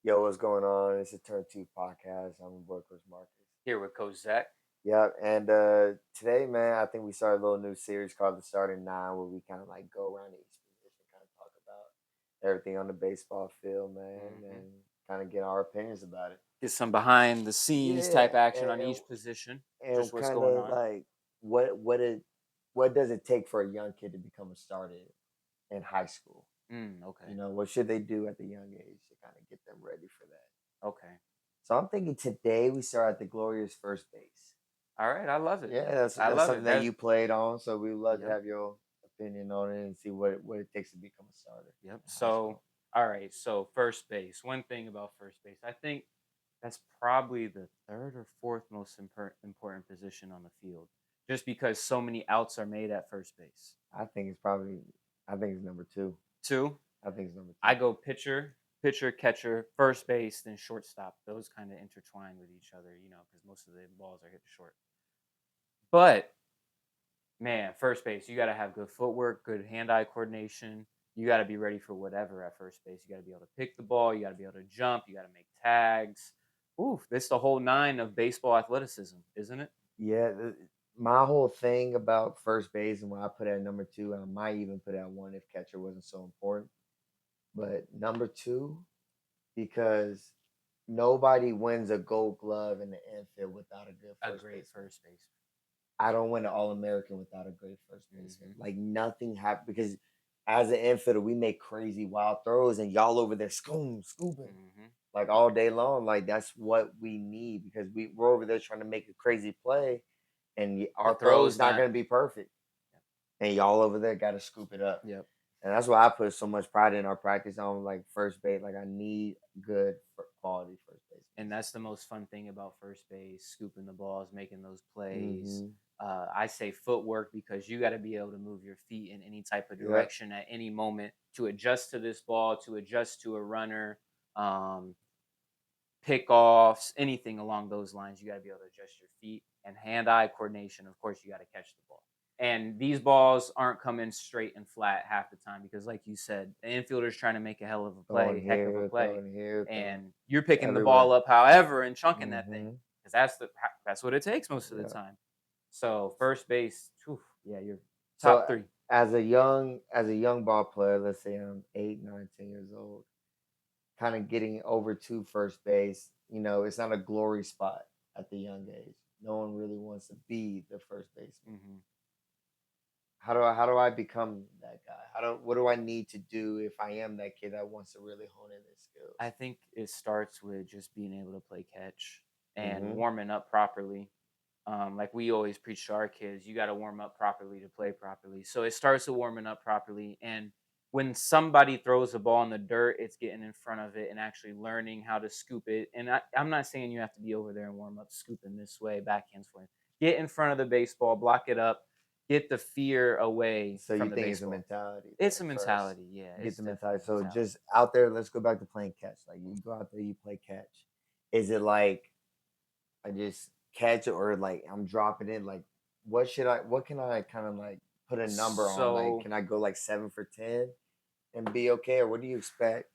Yo, what's going on? It's a Turn 2 podcast. I'm your boy, Chris Marcus. Here with Coach Zach. Yeah, and today, man, I think we started a little new series called The Starting Nine, where we kind of like go around each position, kind of talk about everything on the baseball field, man, hmm and kind of get our opinions about it. Get some behind the scenes Yeah, type action and on and, each position. and Just what's kind going of on. like what does it take for a young kid to become a starter in high school? Okay. What should they do at the young age to kind of get them ready for that? Okay. So I'm thinking today we start at the glorious first base. All right. I love it. Yeah, I that's love it. something that That. you played on, so we would love to Yep. have your opinion on it and see what it takes to become a starter Yep. in high So, school. all right. So first base. One thing about first base, I think that's probably the third or fourth most important position on the field, just because so many outs are made at first base. I think it's probably I think it's number two. Two. I think it's number I two. go pitcher, catcher, first base, then shortstop. Those kind of intertwine with each other, because most of the balls are hit to short. But man, first base, you got to have good footwork, good hand-eye coordination. You got to be ready for whatever at first base. You got to be able to pick the ball. You got to be able to jump. You got to make tags. Oof, this the whole nine of baseball athleticism, isn't it? Yeah, my whole thing about first base and why I put it at number two, and I might even put it at one if catcher wasn't so important. But number two, because nobody wins a Gold Glove in the infield without a good A first great baseman. first base. I don't win an All American without a great first baseman. hmm Like nothing happened because as an infielder, we make crazy wild throws and y'all over there scooping hmm like all day long. Like that's what we need because we're over there trying to make a crazy play and The our throw is throw's not not. going to be perfect. And y'all over there got to scoop it up. Yep. And that's why I put so much pride in our practice on like first base. Like I need good quality first And that's the most fun thing about first base, scooping the balls, making those plays. baseman. I say footwork because you got to be able to move your feet in any type of Yep. direction at any moment to adjust to this ball, to adjust to a runner, um, pickoffs, anything along those lines. You got to be able to adjust your feet and hand-eye coordination. Of course, you got to catch the ball. And these balls aren't coming straight and flat half the time because, like you said, the infielder's trying to make a hell of a Throwing play, heck of a here, play, throwing here, throwing and you're picking the ball everywhere. up, however, and chunking that thing Hmm. because that's what it takes most of the Yeah. time. So first base, whew, yeah, you're So top three. as a young ball player, let's say I'm 8, 9, 10 years old, kind of getting over to first base, it's not a glory spot at the young age. No one really wants to be the first baseman. hmm How do I become that guy? What do I need to do if I am that kid that wants to really hone in his I skills? think it starts with just being able to play catch and Mm-hmm. warming up properly. Like we always preach to our kids, you got to warm up properly to play properly. So it starts with warming up properly. And when somebody throws a ball in the dirt, it's getting in front of it and actually learning how to scoop it. And I'm not saying you have to be over there and warm up scooping this way, backhands for it. Get in front of the baseball, block it up, get the fear away So you from the think it's a baseball. mentality It's thing a first? mentality. Yeah, Get it's the definitely mentality. a So mentality. just out there, let's go back to playing catch. Like you go out there, you play catch. Is it like I just catch it or like I'm dropping it? Like what can I kind of like put a number on? Like So can I go like 7 for 10 and be okay? Or what do you expect?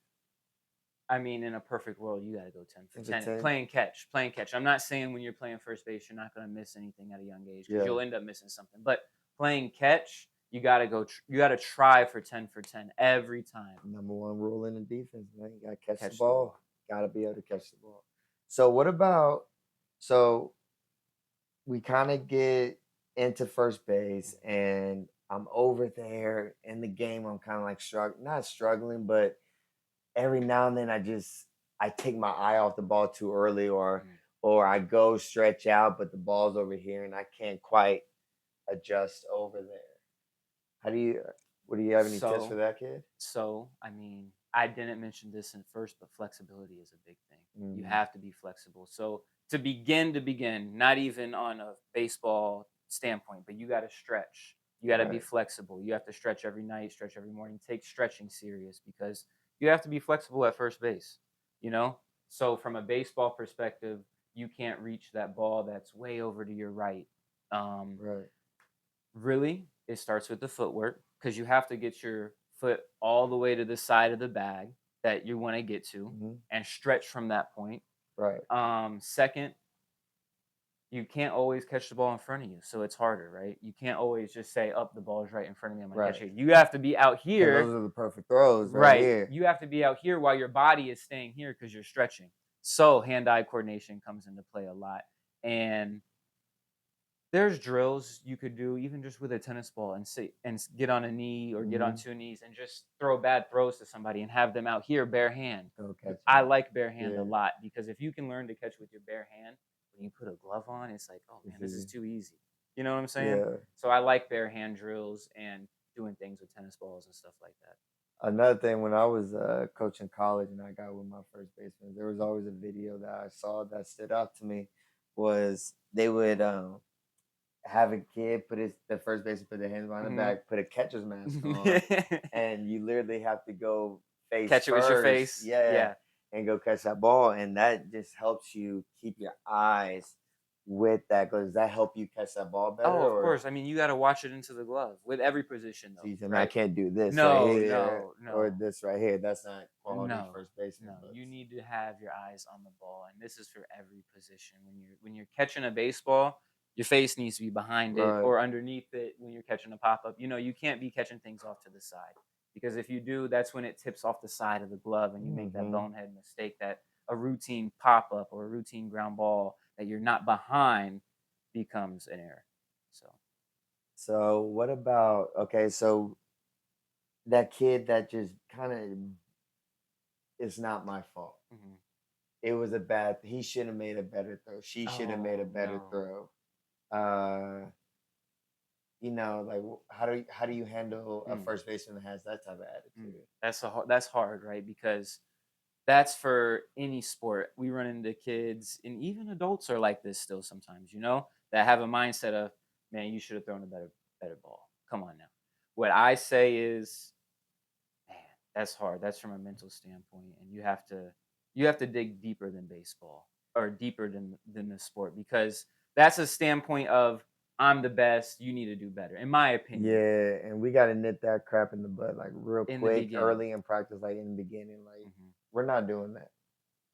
I mean, in a perfect world, you got to go 10 for 10 for 10. 10? Playing catch, playing catch. I'm not saying when you're playing first base, you're not going to miss anything at a young age because Yeah. you'll end up missing something. But playing catch, you got to you got to try for 10 for 10 every time. Number one rule in the defense, man. You gotta catch the Catch the ball. ball. Gotta be able to catch the ball. So what about so we kind of get into first base Mhm. and I'm over there in the game. I'm kind of like not struggling, but every now and then I take my eye off the ball too early Mm. or I go stretch out, but the ball's over here and I can't quite adjust over there. How do you what do you have any tips for So, that kid? I mean, I didn't mention this in first, but flexibility is a big thing. You Mm, have to be flexible. So, to begin, not even on a baseball standpoint, but you got to stretch. You got to be right. flexible. You have to stretch every night, stretch every morning. Take stretching serious because you have to be flexible at first base, you know? So, from a baseball perspective, you can't reach that ball that's way over to your right. Um, Right. Really, it starts with the footwork because you have to get your foot all the way to the side of the bag. that you want to get to Mhm. and stretch from that point. Right. Second, you can't always catch the ball in front of you, so it's harder, right? You can't always just say, "Up, the ball's right in front of me. I'm gonna catch Right. it." You have to be out And those here, are the perfect throws right right? here. You have to be out here while your body is staying here because you're stretching. So hand-eye coordination comes into play a lot, and there's drills you could do even just with a tennis ball and sit and get on a knee or get on Mhm. 2 knees and just throw bad throws to somebody and have them out here bare hand. Go catch I him. like bare hand a Yeah. lot because if you can learn to catch with your bare hand, when you put a glove on, it's like, oh man, It's this is easy. too easy. You know what I'm saying? Yeah. So I like bare hand drills and doing things with tennis balls and stuff like that. Another thing, when I was coaching college and I got with my first baseman, there was always a video that I saw that stood out to me. Was they would have a kid put the first baseman put their hands behind the Hmm. back, put a catcher's mask on, and you literally have to go face Catch it with your first, face. yeah, Yeah. and go catch that ball, and that just helps you keep your eyes with that. Does that help you catch that ball Oh, better, of or course. I mean, you got to watch it into the glove with every position, so though, you tell me I right? can't do this right No, here no, or no. this right here? That's not quality No, first baseman no. You looks. need to have your eyes on the ball, and this is for every position. When you're catching a baseball, your face needs to be behind it Right. or underneath it. When you're catching a pop up, you can't be catching things off to the side because if you do, that's when it tips off the side of the glove, and you make that Hmm. bonehead mistake that a routine pop up or a routine ground ball that you're not behind becomes an error. So. So what about, okay? So that kid that just kind of, it's not my fault. Mhm. It was a bad. He should have made a better throw. She should have made a Oh better no. throw. Like how do you handle a Mm. first baseman that has that type of Mm. attitude? That's hard, right? Because that's for any sport. We run into kids, and even adults are like this still sometimes, that have a mindset of, man, you should have thrown a better ball. Come on now. What I say is, man, that's hard. That's from a mental standpoint, and you have to dig deeper than baseball or deeper than the sport because that's a standpoint of I'm the best. You need to do better, in my opinion. Yeah, and we got to nip that crap in the bud like real In the quick, beginning. early in practice, like in the beginning. Like Hmm. we're not doing that.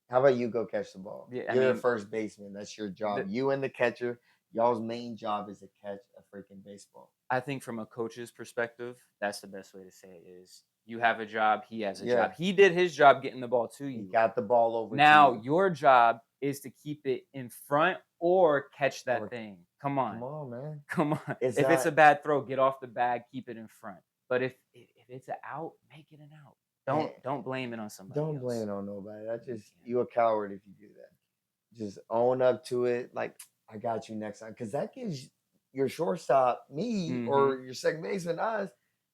How about you go catch the ball? Yeah, I You're a mean, first baseman. That's your job. the, You and the catcher, y'all's main job is to catch a freaking baseball. I think from a coach's perspective, that's the best way to say it is you have a job, he has a Yeah, job. He did his job getting the ball to he you. got the ball over to Now you. your job is to keep it in front or catch that Or thing. Come on. come on, man. Come on. It's If it's not. a bad throw, get off the bag, keep it in front. But if it's an out, make it an out. And Don't blame it on somebody don't blame else. it on nobody. That's You just can't. you a coward if you do that. Just own up to it. Like I got you next time, because that gives your shortstop, me, Mm-hmm. or your second baseman, us.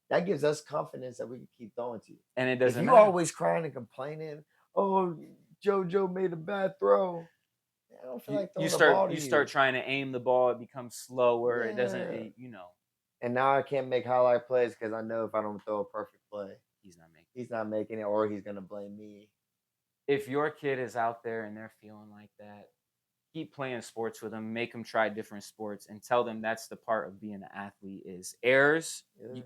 That gives us confidence that we can keep throwing to you. And it If doesn't you matter. always crying and complaining, oh, JoJo made a bad throw, I don't feel You like you throwing the start ball to you start you. trying to aim the ball, it becomes slower. It doesn't Yeah. you know, And now I can't make highlight plays because I know if I don't throw a perfect play, he's not making he's not making it, or he's gonna blame me. if your kid is out there and they're feeling like that, keep playing sports with them, make them try different sports, and tell them that's the part of being an athlete is errors. Yeah.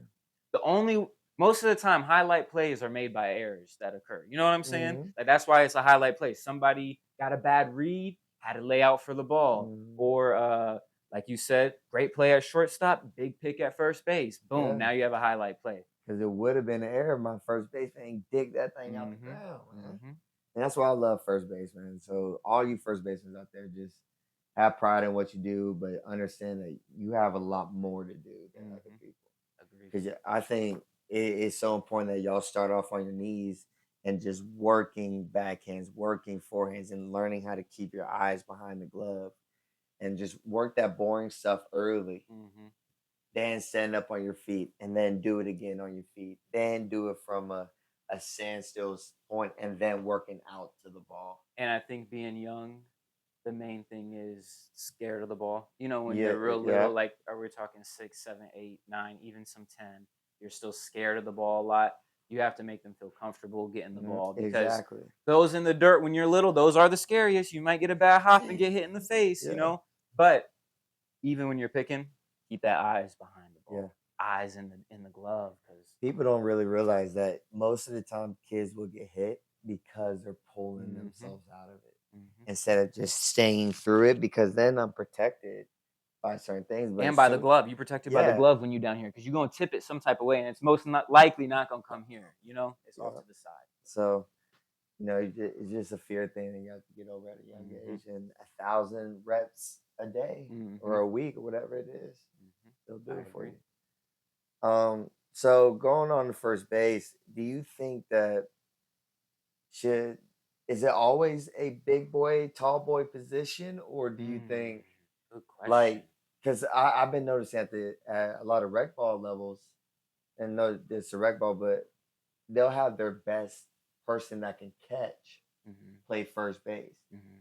The only most of the time, highlight plays are made by errors that occur. You know what I'm saying? Hmm. Like that's why it's a highlight play. Somebody got a bad read, had to lay out for the ball, Hmm. or like you said, great play at shortstop, big pick at first base. Boom! Yeah. Now you have a highlight play. Because it would have been an error. My first baseman ain't dig that thing out the Mhm. ground, man. Mhm. And that's why I love first baseman. So all you first basemen out there, just have pride in what you do, but understand that you have a lot more to do than other Mhm. people. Agreed. Because I think it's so important that y'all start off on your knees and just working backhands, working forehands, and learning how to keep your eyes behind the glove and just work that boring stuff early. Mhm. Then stand up on your feet and then do it again on your feet. Then do it from a standstill point and then working out to the ball. And I think being young, the main thing is scared of the ball. When Yeah, you're real little, yeah. like are we talking 6, 7, 8, 9, even some 10, you're still scared of the ball a lot. You have to make them feel comfortable getting the Mhm, ball because exactly. those in the dirt when you're little, those are the scariest. You might get a bad hop and get hit in the face, Yeah, But even when you're picking, keep that eyes behind the yeah. ball. eyes in the glove because. People don't really realize that most of the time kids will get hit because they're pulling Hmm. themselves out of it Hmm. instead of just staying through it because then I'm protected by certain things. But And as by the soon, glove, you protected by the yeah, glove when you down here because you're gonna tip it some type of way, and it's most not likely not gonna come here. You know, it's off yeah. to the side. So it's just a fear thing that you have to get over at a young Hmm. age. And 1,000 reps a day or Hmm. a week or whatever it is, Hmm. they'll do I it for agree. you. So going on to first base, do you think that should is it always a big boy, tall boy position, or do you Mm, think good question. like because I've been noticing at a lot of rec ball levels, and no, it's a rec ball, but they'll have their best person that can catch Hmm. play first base. Hmm.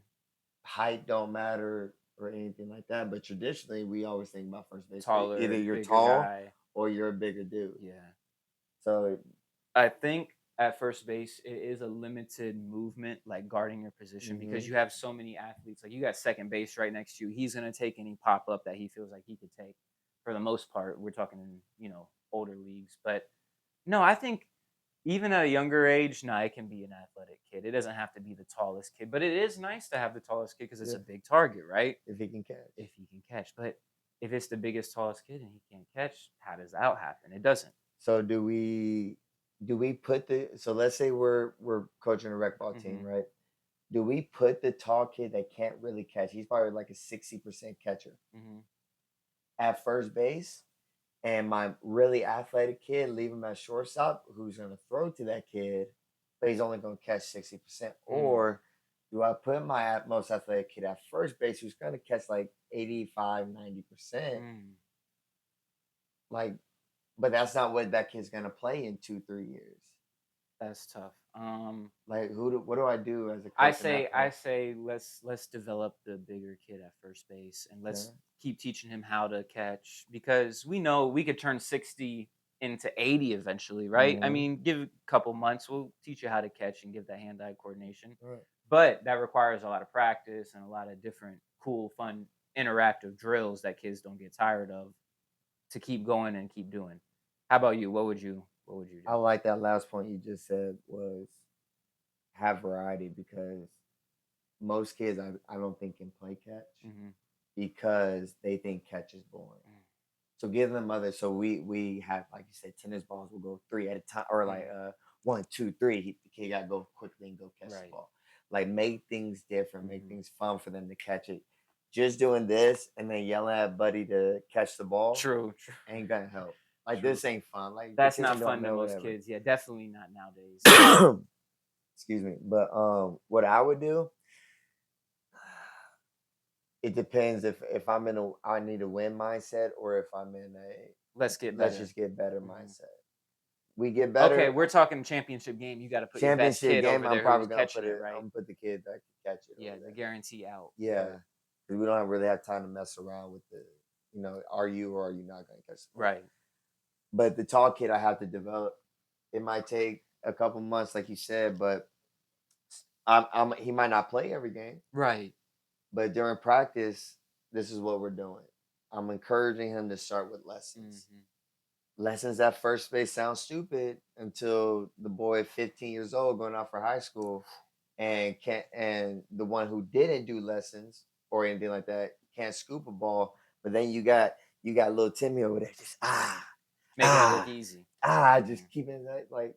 Height don't matter or anything like that, but traditionally we always think about first base. Either Taller, you're bigger tall guy. or you're a bigger dude. Yeah. So I think at first base it is a limited movement, like guarding your position, because hmm you have so many athletes. Like you got second base right next to you. He's gonna take any pop up that he feels like he could take. For the most part, we're talking in older leagues, but no, I think even at a younger age, nah, it can be an athletic kid. It doesn't have to be the tallest kid, but it is nice to have the tallest kid because it's yeah, a big target, right? if he can catch. If he can catch, but if it's the biggest, tallest kid and he can't catch, how does that happen? It doesn't. So do we put the so let's say we're coaching a rec ball team, Hmm. right? Do we put the tall kid that can't really catch? He's probably like a 60% catcher Hmm. at first base, and my really athletic kid leave him at shortstop, who's going to throw to that kid, but he's only going to catch 60%. Mm. Or do I put my most athletic kid at first base, who's going to catch like 85, 90%? Mm. Like, but that's not what that kid's going to play in 2, 3 years. That's tough. Like, what do I do as a I coach in say that I point? say let's develop the bigger kid at first base and Yeah. let's keep teaching him how to catch because we know we could turn 60 into 80 eventually, right? I Mm-hmm. mean, give a couple months, we'll teach you how to catch and give that hand-eye coordination. Right. But that requires a lot of practice and a lot of different cool, fun, interactive drills that kids don't get tired of to keep going and keep doing. How about you? What would you do? I like that last point you just said was have variety because most kids I don't think can play catch Hmm. because they think catch is boring. So give them other. So we have like you said, tennis balls will go three at a time, or like Mm. 1, 2, 3. The kid got to go quickly and go catch the Right. ball. Like make things different, make Hmm. things fun for them to catch it. Just doing this and then yelling at buddy to catch the ball True. True. ain't gonna help. Like True. this ain't fun. Like the That's kid's not gonna be like, fun to man, most whatever. kids. Yeah, definitely not nowadays. Excuse me. But what I would do, it depends if I'm in a I need a win mindset or if I'm in a Let's get let's better. just get better Hmm. mindset. We get Okay, better. we're talking championship game. You got to put your best Championship kid game, over I'm there who's probably gonna catching it, I'm right? gonna put the kid that can catch it over Yeah, the there. guarantee out. Yeah, Word. because we don't really have time to mess around with are you or are you not gonna catch the ball? Right. But the tall kid I have to develop. It might take a couple months, like you said, but he might not play every game. Right. But during practice, this is what we're doing. I'm encouraging him to start with lessons. Hmm. Lessons at first base sound stupid until the boy 15 years old going out for high school and the one who didn't do lessons or anything like that can't scoop a ball. But then you got little Timmy over there just Making it look ah easy. Hmm. just keeping that like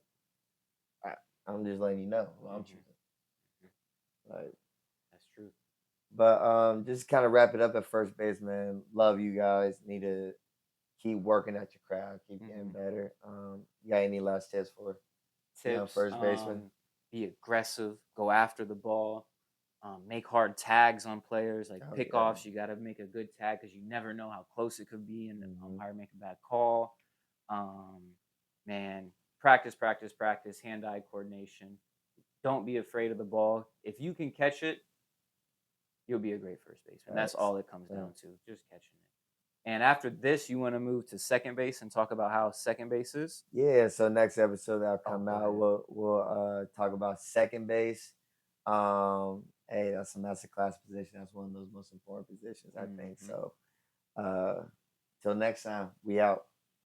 I, I'm just letting you know what I'm Hmm. choosing. Like, That's true. but just kind of wrap it up at first base, man. Love you guys. Need to keep working at your craft, keep getting Hmm. better. You got any last tips for young Tips: first baseman? be aggressive, go after the ball, make hard tags on players like Oh yeah. pickoffs. You got to make a good tag because you never know how close it could be, and the hmm umpire make a bad call. Um, man, practice, practice, practice. Hand-eye coordination. Don't be afraid of the ball. If you can catch it, you'll be a great first baseman. That's Facts. all it comes down Facts. to, just catching it. And after this, you want to move to second base and talk about how second base is. Yeah. So next episode that'll Oh, come go out, ahead. we'll talk about second base. Hey, that's a class position. That's one of those most important positions, I think. Hmm. So, uh, till next time, we out.